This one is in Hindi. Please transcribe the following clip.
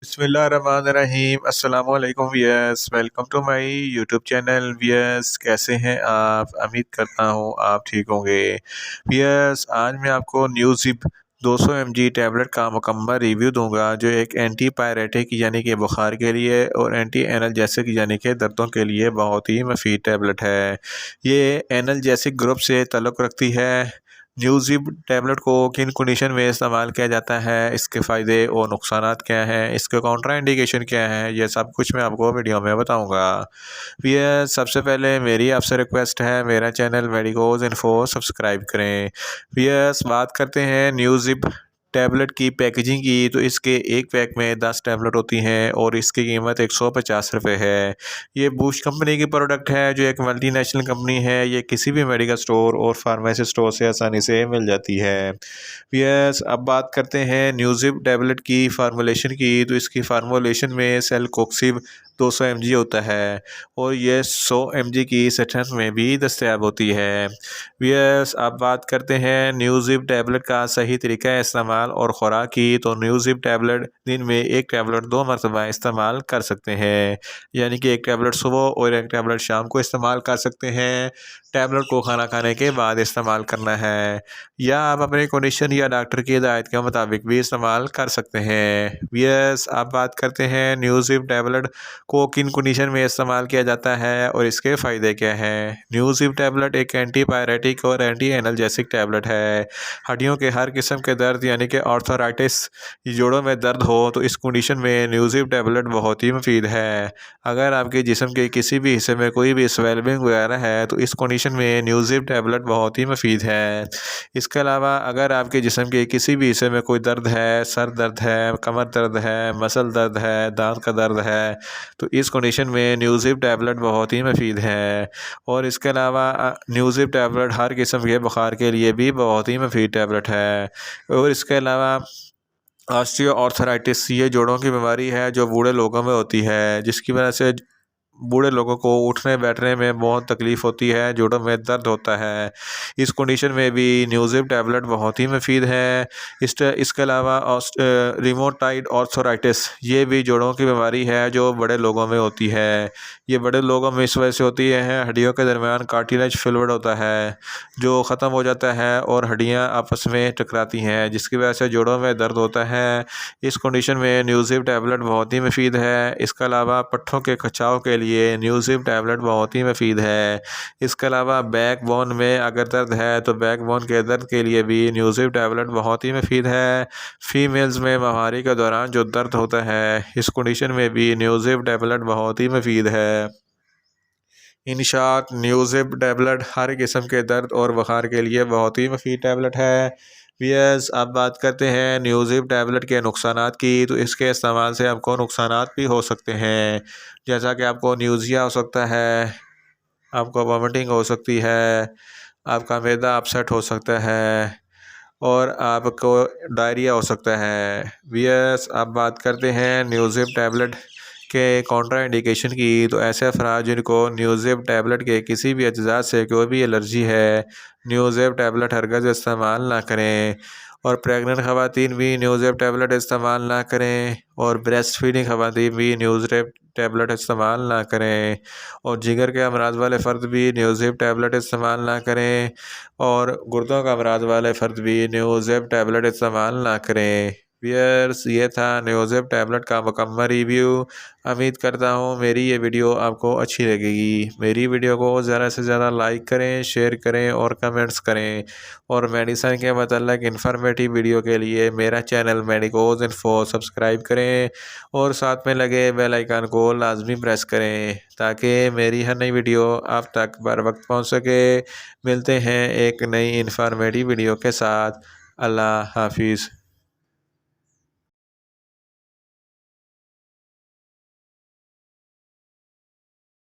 बिस्मिल्लाहिर्रहमानिर्रहीम अस्सलाम वालेकुम viewers, welcome to my YouTube channel. Viewers, कैसे हैं आप? उम्मीद करता हूँ आप ठीक होंगे। वियर्स, आज मैं आपको न्यूज़िप 200 mg टैबलेट का मुकम्मल रिव्यू दूंगा, जो एक एंटी पायरेटिक यानी कि बुखार के लिए और एंटी एनाल्जेसिक यानी कि दर्दों के लिए बहुत ही मुफीद टैबलेट है। ये एनाल्जेसिक ग्रुप से ताल्लुक़ रखती है। न्यूज़िप टैबलेट को किन कंडीशन में इस्तेमाल किया जाता है, इसके फ़ायदे और नुकसानात क्या हैं, इसके कॉन्ट्रा इंडिकेशन क्या है, ये सब कुछ मैं आपको वीडियो में बताऊंगा। ये सबसे पहले मेरी आपसे रिक्वेस्ट है, मेरा चैनल मेडिकोज इन्फो सब्सक्राइब करें। यस, बात करते हैं न्यूज़िप टैबलेट की पैकेजिंग की, तो इसके एक पैक में 10 टैबलेट होती हैं और इसकी कीमत 150 रुपये है। ये बूस्ट कंपनी की प्रोडक्ट है, जो एक मल्टीनेशनल कंपनी है। ये किसी भी मेडिकल स्टोर और फार्मेसी स्टोर से आसानी से मिल जाती है। यस, अब बात करते हैं न्यूज़िप टैबलेट की फार्मूलेशन की, तो इसकी फार्मूलेशन में सेलकोक्सिब 200 mg होता है और ये 100 mg की स्ट्रेंथ में भी दस्तयाब होती है। यस, अब बात करते हैं न्यूज़िप टैबलेट का सही तरीका इस्तेमाल और ख़ुराक की, तो न्यूज़िप टैबलेट दिन में एक टैबलेट 2 मरतबा इस्तेमाल कर सकते हैं, यानी कि एक टैबलेट सुबह और एक टैबलेट शाम को इस्तेमाल कर सकते हैं। टैबलेट को खाना खाने के बाद इस्तेमाल करना है, या आप अपनी कंडीशन या डॉक्टर की हिदायत के मुताबिक भी इस्तेमाल कर सकते हैं। यस, आप बात करते हैं न्यूज़िप टैबलेट को किन कंडीशन में इस्तेमाल किया जाता है और इसके फ़ायदे क्या हैं। न्यूज़िप टैबलेट एक एंटीपायरेटिक और एंटी एनाल्जेसिक टैबलेट है। हड्डियों के हर किस्म के दर्द यानी कि आर्थराइटिस, जोड़ों में दर्द हो, तो इस कंडीशन में न्यूज़िप टैबलेट बहुत ही मुफीद है। अगर आपके जिस्म के किसी भी हिस्से में कोई भी स्वेलिंग वगैरह है, तो इस कंडीशन में न्यूज़िप टैबलेट बहुत ही मुफीद है। इसके अलावा अगर आपके जिस्म के किसी भी हिस्से में कोई दर्द है, सर दर्द है, कमर दर्द है, मसल दर्द है, दांत का दर्द है, तो इस कंडीशन में न्यूज़िप टैबलेट बहुत ही मुफीद है। और इसके अलावा न्यूज़िप टैबलेट हर किस्म के बुखार के लिए भी बहुत ही मुफीद टैबलेट है। और इसके अलावा ऑस्टियो आर्थराइटिस, ये जोड़ों की बीमारी है जो बूढ़े लोगों में होती है, जिसकी वजह से बूढ़े लोगों को उठने बैठने में बहुत तकलीफ़ होती है, जोड़ों में दर्द होता है। इस कंडीशन में भी न्यूज़िप टैबलेट बहुत ही मुफीद है। इसके अलावा रिमोटाइड आर्थराइटिस, ये भी जोड़ों की बीमारी है जो बड़े लोगों में होती है। ये बड़े लोगों में इस वजह से होती है, हड्डियों के दरमियान कार्टिलेज फ्लूइड होता है जो ख़त्म हो जाता है और हड्डियाँ आपस में टकराती हैं, जिसकी वजह से जोड़ों में दर्द होता है। इस कंडीशन में न्यूज़िप टैबलेट बहुत ही मुफीद है। इसके अलावा पट्ठों के खिंचाव के लिए न्यूज़िप टैबलेट बहुत ही मुफीद है। इसके अलावा बैक बोन में अगर दर्द है, तो बैक बोन के दर्द के लिए भी न्यूज़िप टैबलेट बहुत ही मुफीद है। फीमेल्स में माहवारी के दौरान जो दर्द होता है, इस कंडीशन में भी न्यूज़िप टैबलेट बहुत ही मुफीद है। इन शॉर्ट, न्यूज़िप टैबलेट हर किस्म के दर्द और बुखार के लिए बहुत ही मुफीद टैबलेट है। वियर्स, अब बात करते हैं न्यूज़िप टैबलेट के नुकसानात की, तो इसके इस्तेमाल से आपको नुकसानात भी हो सकते हैं, जैसा कि आपको न्यूज़िया हो सकता है, आपको वॉमिटिंग हो सकती है, आपका मैदा अपसेट हो सकता है और आपको डायरिया हो सकता है। वियर्स, अब बात करते हैं न्यूज़िप टैबलेट के कॉन्ट्रा इंडिकेशन की, तो ऐसे अफराद जिनको न्यूज़िप टैबलेट के किसी भी अज्जा से कोई भी एलर्जी है, न्यूज़िप टैबलेट हरगिज़ इस्तेमाल ना करें। और प्रेग्नेंट ख़वातीन भी न्यूज़िप टैबलेट इस्तेमाल ना करें, और ब्रेस्ट फीडिंग ख़वातीन भी न्यूज़िप टैबलेट इस्तेमाल ना करें, और जिगर के अमराज वाले फ़र्द भी न्यूज़िप टैबलेट इस्तेमाल ना करें, और गुर्दों का अमराज वाले फ़र्द भी न्यूज़िप टैबलेट इस्तेमाल ना करें। वियर्स, ये था न्यूज़िप टैबलेट का मुकम्मल रिव्यू। उम्मीद करता हूँ मेरी ये वीडियो आपको अच्छी लगेगी। मेरी वीडियो को ज़्यादा से ज़्यादा लाइक करें, शेयर करें और कमेंट्स करें। और मेडिसिन के मतलब इन्फॉर्मेटिव वीडियो के लिए मेरा चैनल मेडिकोज इन्फो सब्सक्राइब करें और साथ में लगे बेल आइकन को लाजमी प्रेस करें, ताकि मेरी हर नई वीडियो आप तक बर वक्त पहुँच सके। मिलते हैं एक नई इन्फॉर्मेटिव वीडियो के साथ। अल्लाह हाफिज़।